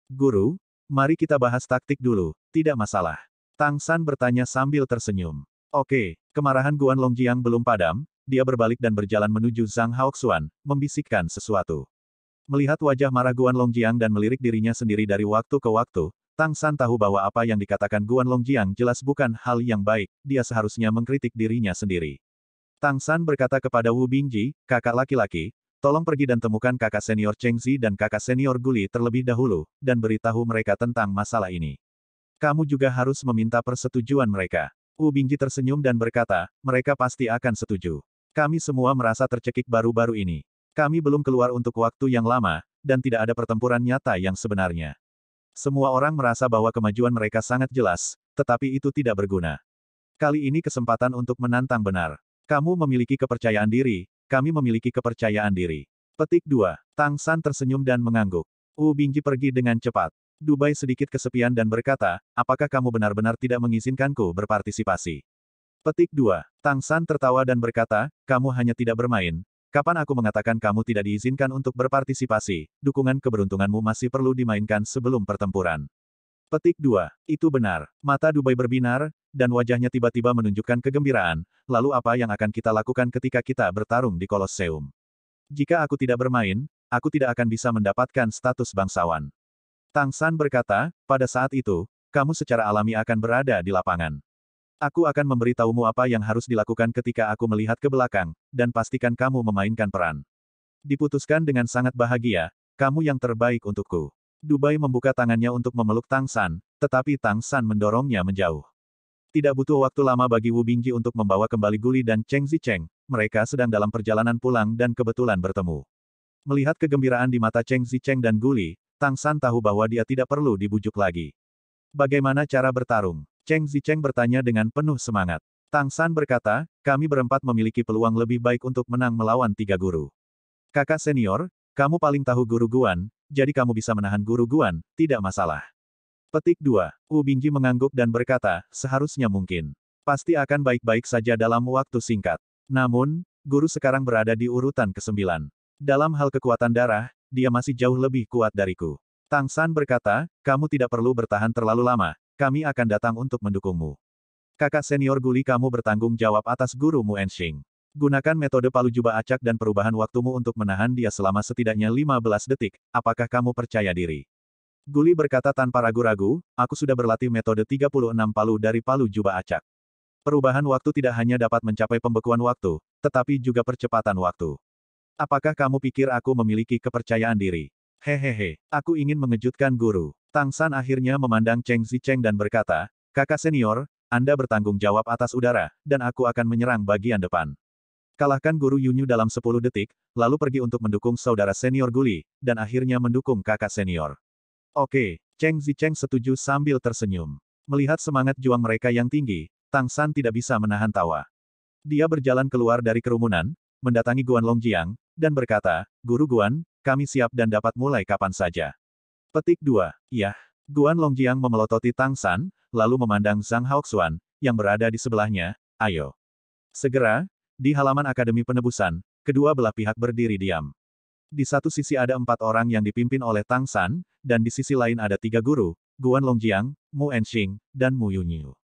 Guru, mari kita bahas taktik dulu, tidak masalah. Tang San bertanya sambil tersenyum. Oke, kemarahan Guan Longjiang belum padam, dia berbalik dan berjalan menuju Zhang Haoxuan, membisikkan sesuatu. Melihat wajah marah Guan Longjiang dan melirik dirinya sendiri dari waktu ke waktu, Tang San tahu bahwa apa yang dikatakan Guan Longjiang jelas bukan hal yang baik, dia seharusnya mengkritik dirinya sendiri. Tang San berkata kepada Wu Bingji, kakak laki-laki, tolong pergi dan temukan kakak senior Cheng Zi dan kakak senior Guli terlebih dahulu, dan beritahu mereka tentang masalah ini. Kamu juga harus meminta persetujuan mereka. Wu Bingji tersenyum dan berkata, mereka pasti akan setuju. Kami semua merasa tercekik baru-baru ini. Kami belum keluar untuk waktu yang lama, dan tidak ada pertempuran nyata yang sebenarnya. Semua orang merasa bahwa kemajuan mereka sangat jelas, tetapi itu tidak berguna. Kali ini kesempatan untuk menantang benar. Kamu memiliki kepercayaan diri, kami memiliki kepercayaan diri. Petik 2. Tang San tersenyum dan mengangguk. Wu Bingji pergi dengan cepat. Dubai sedikit kesepian dan berkata, apakah kamu benar-benar tidak mengizinkanku berpartisipasi? Petik 2. Tang San tertawa dan berkata, kamu hanya tidak bermain. Kapan aku mengatakan kamu tidak diizinkan untuk berpartisipasi, dukungan keberuntunganmu masih perlu dimainkan sebelum pertempuran. Petik 2. Itu benar. Mata Dubai berbinar, dan wajahnya tiba-tiba menunjukkan kegembiraan. Lalu apa yang akan kita lakukan ketika kita bertarung di Kolosseum? Jika aku tidak bermain, aku tidak akan bisa mendapatkan status bangsawan. Tang San berkata, pada saat itu, kamu secara alami akan berada di lapangan. Aku akan memberitahumu apa yang harus dilakukan ketika aku melihat ke belakang, dan pastikan kamu memainkan peran. Diputuskan dengan sangat bahagia, kamu yang terbaik untukku. Dubai membuka tangannya untuk memeluk Tang San, tetapi Tang San mendorongnya menjauh. Tidak butuh waktu lama bagi Wu Bingji untuk membawa kembali Guli dan Cheng Zicheng, mereka sedang dalam perjalanan pulang dan kebetulan bertemu. Melihat kegembiraan di mata Cheng Zicheng dan Guli, Tang San tahu bahwa dia tidak perlu dibujuk lagi. Bagaimana cara bertarung? Cheng Zicheng bertanya dengan penuh semangat. Tang San berkata, kami berempat memiliki peluang lebih baik untuk menang melawan 3 guru. Kakak senior, kamu paling tahu guru Guan, jadi kamu bisa menahan guru Guan, tidak masalah. Petik 2. Wu Bingji mengangguk dan berkata, seharusnya mungkin. Pasti akan baik-baik saja dalam waktu singkat. Namun, guru sekarang berada di urutan ke-9. Dalam hal kekuatan darah, dia masih jauh lebih kuat dariku. Tang San berkata, kamu tidak perlu bertahan terlalu lama, kami akan datang untuk mendukungmu. Kakak senior Guli kamu bertanggung jawab atas guru Mu Enxing. Gunakan metode palu jubah acak dan perubahan waktumu untuk menahan dia selama setidaknya 15 detik, apakah kamu percaya diri? Guli berkata tanpa ragu-ragu, aku sudah berlatih metode 36 palu dari palu jubah acak. Perubahan waktu tidak hanya dapat mencapai pembekuan waktu, tetapi juga percepatan waktu. Apakah kamu pikir aku memiliki kepercayaan diri? Hehehe, aku ingin mengejutkan guru. Tang San akhirnya memandang Cheng Zicheng dan berkata, kakak senior, Anda bertanggung jawab atas udara, dan aku akan menyerang bagian depan. Kalahkan guru Yunyu dalam 10 detik, lalu pergi untuk mendukung saudara senior Guli, dan akhirnya mendukung kakak senior. Oke, Cheng Zicheng setuju sambil tersenyum. Melihat semangat juang mereka yang tinggi, Tang San tidak bisa menahan tawa. Dia berjalan keluar dari kerumunan, mendatangi Guan Longjiang, dan berkata, Guru Guan, kami siap dan dapat mulai kapan saja. Petik 2. Yah. Guan Longjiang memelototi Tang San, lalu memandang Zhang Haoxuan, yang berada di sebelahnya. Ayo. Segera, di halaman Akademi Penebusan, kedua belah pihak berdiri diam. Di satu sisi ada 4 orang yang dipimpin oleh Tang San, dan di sisi lain ada 3 guru, Guan Longjiang, Mu Enxing, dan Mu Yunyu.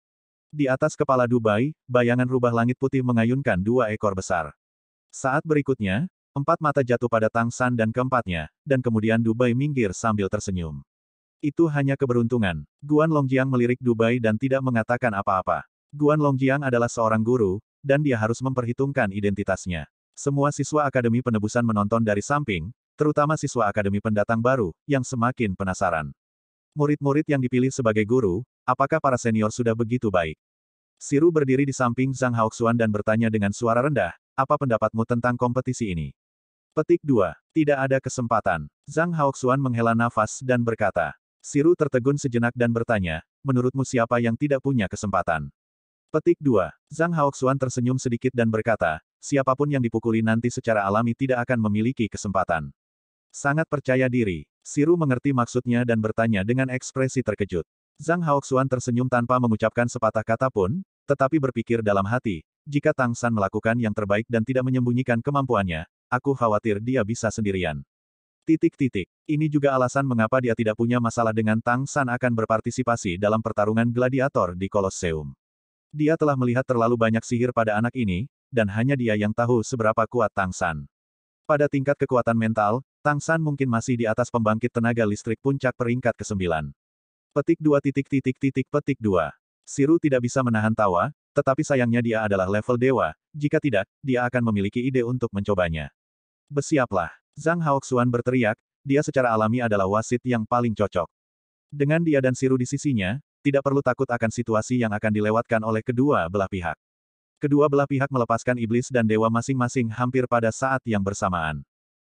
Di atas kepala Dubai, bayangan rubah langit putih mengayunkan 2 ekor besar. Saat berikutnya, 4 mata jatuh pada Tang San dan keempatnya, dan kemudian Dubai minggir sambil tersenyum. Itu hanya keberuntungan. Guan Longjiang melirik Dubai dan tidak mengatakan apa-apa. Guan Longjiang adalah seorang guru, dan dia harus memperhitungkan identitasnya. Semua siswa Akademi Penebusan menonton dari samping, terutama siswa Akademi Pendatang Baru, yang semakin penasaran. Murid-murid yang dipilih sebagai guru, apakah para senior sudah begitu baik? Siru berdiri di samping Zhang Haoxuan dan bertanya dengan suara rendah, apa pendapatmu tentang kompetisi ini? Petik 2. Tidak ada kesempatan. Zhang Haoxuan menghela nafas dan berkata. Siru tertegun sejenak dan bertanya, menurutmu siapa yang tidak punya kesempatan? Petik 2. Zhang Haoxuan tersenyum sedikit dan berkata, siapapun yang dipukuli nanti secara alami tidak akan memiliki kesempatan. Sangat percaya diri. Siru mengerti maksudnya dan bertanya dengan ekspresi terkejut. Zhang Haoxuan tersenyum tanpa mengucapkan sepatah kata pun, tetapi berpikir dalam hati, jika Tang San melakukan yang terbaik dan tidak menyembunyikan kemampuannya, aku khawatir dia bisa sendirian. Ini juga alasan mengapa dia tidak punya masalah dengan Tang San akan berpartisipasi dalam pertarungan gladiator di Kolosseum. Dia telah melihat terlalu banyak sihir pada anak ini, dan hanya dia yang tahu seberapa kuat Tang San. Pada tingkat kekuatan mental, Tang San mungkin masih di atas pembangkit tenaga listrik puncak peringkat ke-9. Petik 2. Siru tidak bisa menahan tawa, tetapi sayangnya dia adalah level dewa, jika tidak, dia akan memiliki ide untuk mencobanya. Bersiaplah. Zhang Haoxuan berteriak, dia secara alami adalah wasit yang paling cocok. Dengan dia dan Siru di sisinya, tidak perlu takut akan situasi yang akan dilewatkan oleh kedua belah pihak. Kedua belah pihak melepaskan iblis dan dewa masing-masing hampir pada saat yang bersamaan.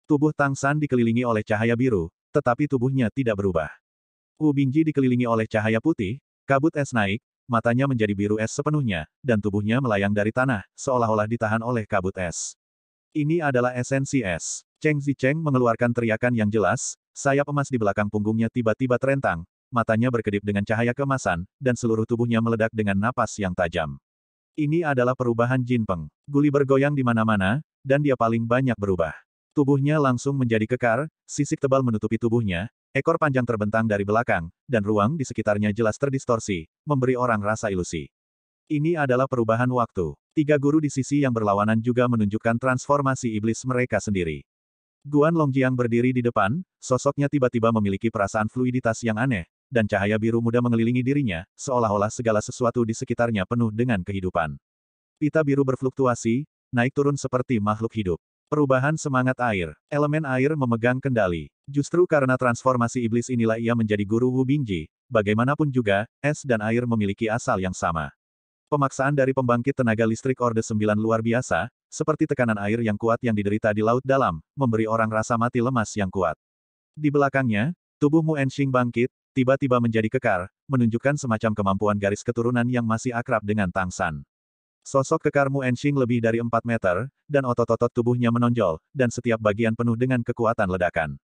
Tubuh Tang San dikelilingi oleh cahaya biru, tetapi tubuhnya tidak berubah. Wu Bingji dikelilingi oleh cahaya putih, kabut es naik, matanya menjadi biru es sepenuhnya, dan tubuhnya melayang dari tanah, seolah-olah ditahan oleh kabut es. Ini adalah esensi es. Cheng Zicheng mengeluarkan teriakan yang jelas, sayap emas di belakang punggungnya tiba-tiba terentang, matanya berkedip dengan cahaya keemasan, dan seluruh tubuhnya meledak dengan napas yang tajam. Ini adalah perubahan Jin Peng. Guli bergoyang di mana-mana, dan dia paling banyak berubah. Tubuhnya langsung menjadi kekar, sisik tebal menutupi tubuhnya, ekor panjang terbentang dari belakang, dan ruang di sekitarnya jelas terdistorsi, memberi orang rasa ilusi. Ini adalah perubahan waktu. 3 guru di sisi yang berlawanan juga menunjukkan transformasi iblis mereka sendiri. Guan Longjiang berdiri di depan, sosoknya tiba-tiba memiliki perasaan fluiditas yang aneh, dan cahaya biru muda mengelilingi dirinya, seolah-olah segala sesuatu di sekitarnya penuh dengan kehidupan. Pita biru berfluktuasi, naik turun seperti makhluk hidup. Perubahan semangat air. Elemen air memegang kendali. Justru karena transformasi iblis inilah ia menjadi guru Wu Bingji, bagaimanapun juga, es dan air memiliki asal yang sama. Pemaksaan dari pembangkit tenaga listrik Orde 9 luar biasa, seperti tekanan air yang kuat yang diderita di laut dalam, memberi orang rasa mati lemas yang kuat. Di belakangnya, tubuh Mu Enxing bangkit, tiba-tiba menjadi kekar, menunjukkan semacam kemampuan garis keturunan yang masih akrab dengan Tang San. Sosok kekar Mu Enxing lebih dari 4 meter, dan otot-otot tubuhnya menonjol, dan setiap bagian penuh dengan kekuatan ledakan.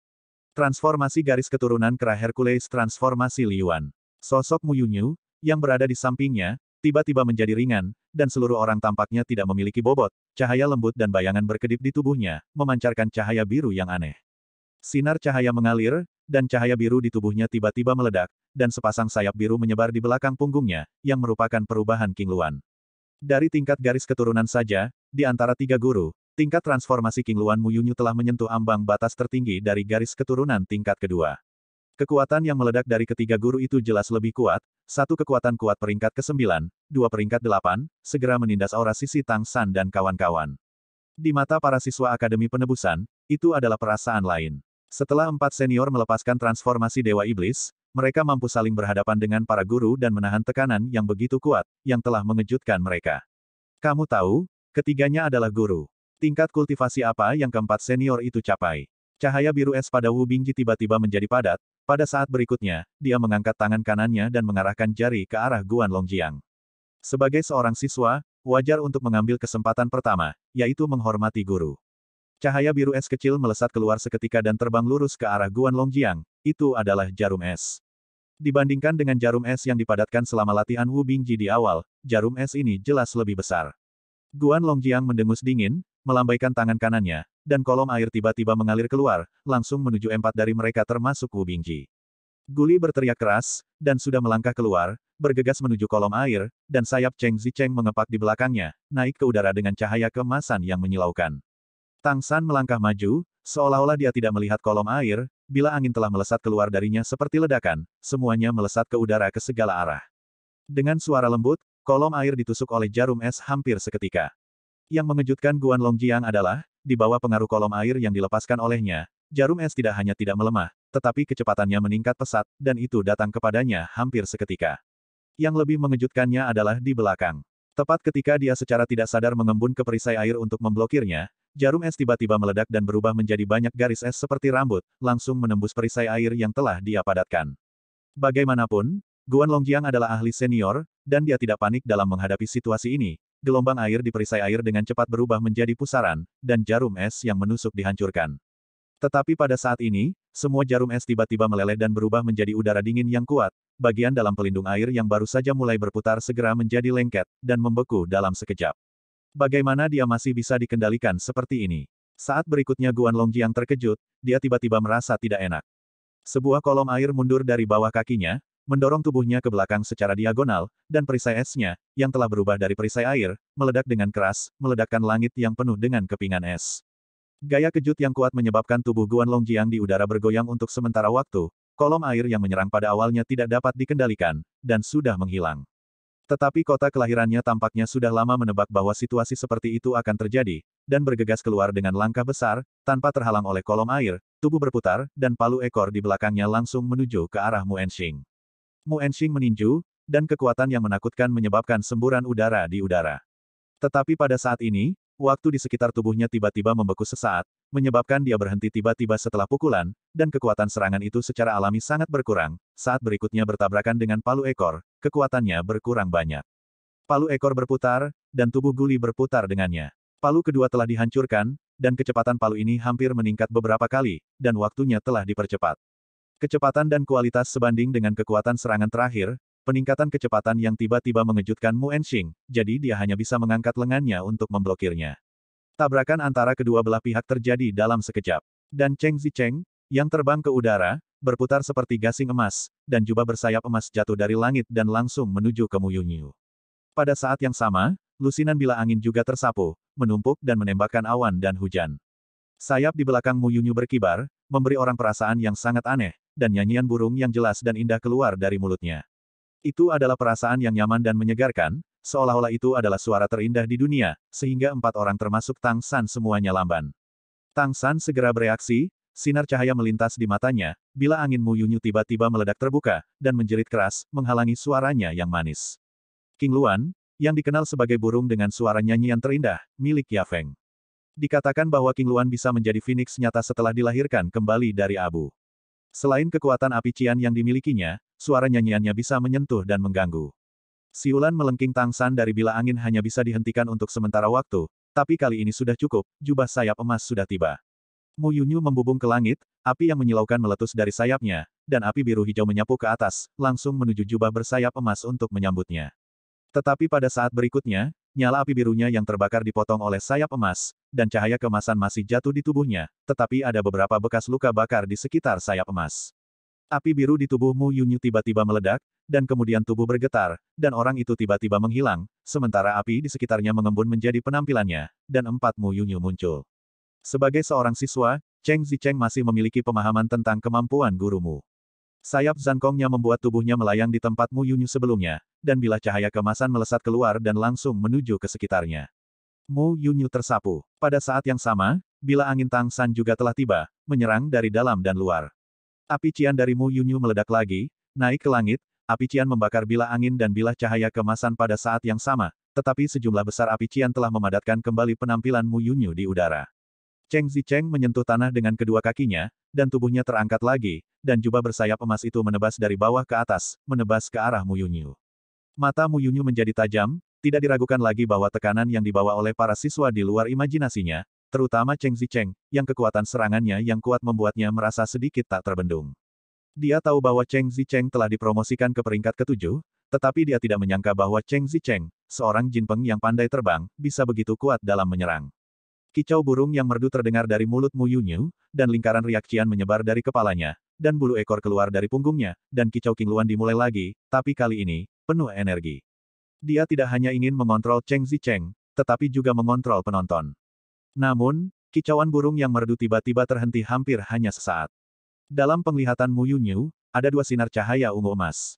Transformasi garis keturunan kera Hercules transformasi Liyuan. Sosok Mu Yunyu, yang berada di sampingnya, tiba-tiba menjadi ringan, dan seluruh orang tampaknya tidak memiliki bobot, cahaya lembut dan bayangan berkedip di tubuhnya, memancarkan cahaya biru yang aneh. Sinar cahaya mengalir, dan cahaya biru di tubuhnya tiba-tiba meledak, dan sepasang sayap biru menyebar di belakang punggungnya, yang merupakan perubahan King Luan. Dari tingkat garis keturunan saja, di antara 3 guru, tingkat transformasi King Luan Mu Yunyu telah menyentuh ambang batas tertinggi dari garis keturunan tingkat kedua. Kekuatan yang meledak dari ketiga guru itu jelas lebih kuat, 1 kekuatan kuat peringkat ke-9, 2 peringkat 8, segera menindas aura sisi Tang San dan kawan-kawan. Di mata para siswa Akademi Penebusan, itu adalah perasaan lain. Setelah 4 senior melepaskan transformasi Dewa Iblis, mereka mampu saling berhadapan dengan para guru dan menahan tekanan yang begitu kuat, yang telah mengejutkan mereka. Kamu tahu, ketiganya adalah guru. Tingkat kultivasi apa yang keempat senior itu capai? Cahaya biru es pada Wu Bingji tiba-tiba menjadi padat, pada saat berikutnya, dia mengangkat tangan kanannya dan mengarahkan jari ke arah Guan Longjiang. Sebagai seorang siswa, wajar untuk mengambil kesempatan pertama, yaitu menghormati guru. Cahaya biru es kecil melesat keluar seketika dan terbang lurus ke arah Guan Longjiang, itu adalah jarum es. Dibandingkan dengan jarum es yang dipadatkan selama latihan Wu Bingji di awal, jarum es ini jelas lebih besar. Guan Longjiang mendengus dingin, melambaikan tangan kanannya, dan kolom air tiba-tiba mengalir keluar, langsung menuju empat dari mereka termasuk Wu Bingji. Guli berteriak keras, dan sudah melangkah keluar, bergegas menuju kolom air, dan sayap Cheng Zicheng mengepak di belakangnya, naik ke udara dengan cahaya keemasan yang menyilaukan. Tang San melangkah maju, seolah-olah dia tidak melihat kolom air, bila angin telah melesat keluar darinya seperti ledakan, semuanya melesat ke udara ke segala arah. Dengan suara lembut, kolom air ditusuk oleh jarum es hampir seketika. Yang mengejutkan Guan Longjiang adalah, di bawah pengaruh kolom air yang dilepaskan olehnya, jarum es tidak hanya tidak melemah, tetapi kecepatannya meningkat pesat, dan itu datang kepadanya hampir seketika. Yang lebih mengejutkannya adalah di belakang. Tepat ketika dia secara tidak sadar mengembun ke perisai air untuk memblokirnya, jarum es tiba-tiba meledak dan berubah menjadi banyak garis es seperti rambut, langsung menembus perisai air yang telah dia padatkan. Bagaimanapun, Guan Longjiang adalah ahli senior, dan dia tidak panik dalam menghadapi situasi ini. Gelombang air di perisai air dengan cepat berubah menjadi pusaran, dan jarum es yang menusuk dihancurkan. Tetapi pada saat ini, semua jarum es tiba-tiba meleleh dan berubah menjadi udara dingin yang kuat, bagian dalam pelindung air yang baru saja mulai berputar segera menjadi lengket, dan membeku dalam sekejap. Bagaimana dia masih bisa dikendalikan seperti ini? Saat berikutnya Guan Longjiang terkejut, dia tiba-tiba merasa tidak enak. Sebuah kolom air mundur dari bawah kakinya, mendorong tubuhnya ke belakang secara diagonal, dan perisai esnya, yang telah berubah dari perisai air, meledak dengan keras, meledakkan langit yang penuh dengan kepingan es. Gaya kejut yang kuat menyebabkan tubuh Guan Longjiang di udara bergoyang untuk sementara waktu, kolom air yang menyerang pada awalnya tidak dapat dikendalikan, dan sudah menghilang. Tetapi kota kelahirannya tampaknya sudah lama menebak bahwa situasi seperti itu akan terjadi, dan bergegas keluar dengan langkah besar, tanpa terhalang oleh kolom air, tubuh berputar, dan palu ekor di belakangnya langsung menuju ke arah Mu Enxing. Mu Enxing meninju, dan kekuatan yang menakutkan menyebabkan semburan udara di udara. Tetapi pada saat ini, waktu di sekitar tubuhnya tiba-tiba membeku sesaat, menyebabkan dia berhenti tiba-tiba setelah pukulan, dan kekuatan serangan itu secara alami sangat berkurang. Saat berikutnya bertabrakan dengan palu ekor, kekuatannya berkurang banyak. Palu ekor berputar, dan tubuh Guli berputar dengannya. Palu kedua telah dihancurkan, dan kecepatan palu ini hampir meningkat beberapa kali, dan waktunya telah dipercepat. Kecepatan dan kualitas sebanding dengan kekuatan serangan terakhir, peningkatan kecepatan yang tiba-tiba mengejutkan Mu Enxing, jadi dia hanya bisa mengangkat lengannya untuk memblokirnya. Tabrakan antara kedua belah pihak terjadi dalam sekejap. Dan Cheng Zicheng, yang terbang ke udara, berputar seperti gasing emas, dan jubah bersayap emas jatuh dari langit dan langsung menuju ke Mu Yunyu. Pada saat yang sama, lusinan bila angin juga tersapu, menumpuk dan menembakkan awan dan hujan. Sayap di belakang Mu Yunyu berkibar, memberi orang perasaan yang sangat aneh, dan nyanyian burung yang jelas dan indah keluar dari mulutnya. Itu adalah perasaan yang nyaman dan menyegarkan, seolah-olah itu adalah suara terindah di dunia, sehingga empat orang termasuk Tang San semuanya lamban. Tang San segera bereaksi, sinar cahaya melintas di matanya, bila angin Mu Yunyu tiba-tiba meledak terbuka, dan menjerit keras, menghalangi suaranya yang manis. King Luan, yang dikenal sebagai burung dengan suara nyanyian terindah, milik Yafeng. Dikatakan bahwa King Luan bisa menjadi phoenix nyata setelah dilahirkan kembali dari abu. Selain kekuatan api Qian yang dimilikinya, suara nyanyiannya bisa menyentuh dan mengganggu. Siulan melengking Tang San dari bila angin hanya bisa dihentikan untuk sementara waktu, tapi kali ini sudah cukup, jubah sayap emas sudah tiba. Mu Yunyu membubung ke langit, api yang menyilaukan meletus dari sayapnya, dan api biru hijau menyapu ke atas, langsung menuju jubah bersayap emas untuk menyambutnya. Tetapi pada saat berikutnya, nyala api birunya yang terbakar dipotong oleh sayap emas, dan cahaya keemasan masih jatuh di tubuhnya, tetapi ada beberapa bekas luka bakar di sekitar sayap emas. Api biru di tubuh Mu Yunyu tiba-tiba meledak, dan kemudian tubuh bergetar, dan orang itu tiba-tiba menghilang, sementara api di sekitarnya mengembun menjadi penampilannya, dan empat Mu Yunyu muncul. Sebagai seorang siswa, Cheng Zicheng masih memiliki pemahaman tentang kemampuan gurumu. Sayap Zankongnya membuat tubuhnya melayang di tempat Mu Yunyu sebelumnya, dan bilah cahaya kemasan melesat keluar dan langsung menuju ke sekitarnya. Mu Yunyu tersapu. Pada saat yang sama, bilah angin Tang San juga telah tiba, menyerang dari dalam dan luar. Api Qian dari Mu Yunyu meledak lagi, naik ke langit, api Qian membakar bilah angin dan bilah cahaya kemasan pada saat yang sama, tetapi sejumlah besar api Qian telah memadatkan kembali penampilan Mu Yunyu di udara. Cheng Zicheng menyentuh tanah dengan kedua kakinya, dan tubuhnya terangkat lagi, dan jubah bersayap emas itu menebas dari bawah ke atas, menebas ke arah Mu Yunyu. Mata Mu Yunyu menjadi tajam, tidak diragukan lagi bahwa tekanan yang dibawa oleh para siswa di luar imajinasinya, terutama Cheng Zicheng, yang kekuatan serangannya yang kuat membuatnya merasa sedikit tak terbendung. Dia tahu bahwa Cheng Zicheng telah dipromosikan ke peringkat ketujuh, tetapi dia tidak menyangka bahwa Cheng Zicheng, seorang jinpeng yang pandai terbang, bisa begitu kuat dalam menyerang. Kicau burung yang merdu terdengar dari mulut Mu Yunyu, dan lingkaran riak Qian menyebar dari kepalanya, dan bulu ekor keluar dari punggungnya, dan kicau Qingluan dimulai lagi, tapi kali ini, penuh energi. Dia tidak hanya ingin mengontrol Cheng Zicheng, tetapi juga mengontrol penonton. Namun, kicauan burung yang merdu tiba-tiba terhenti hampir hanya sesaat. Dalam penglihatan Mu Yunyu, ada dua sinar cahaya ungu emas.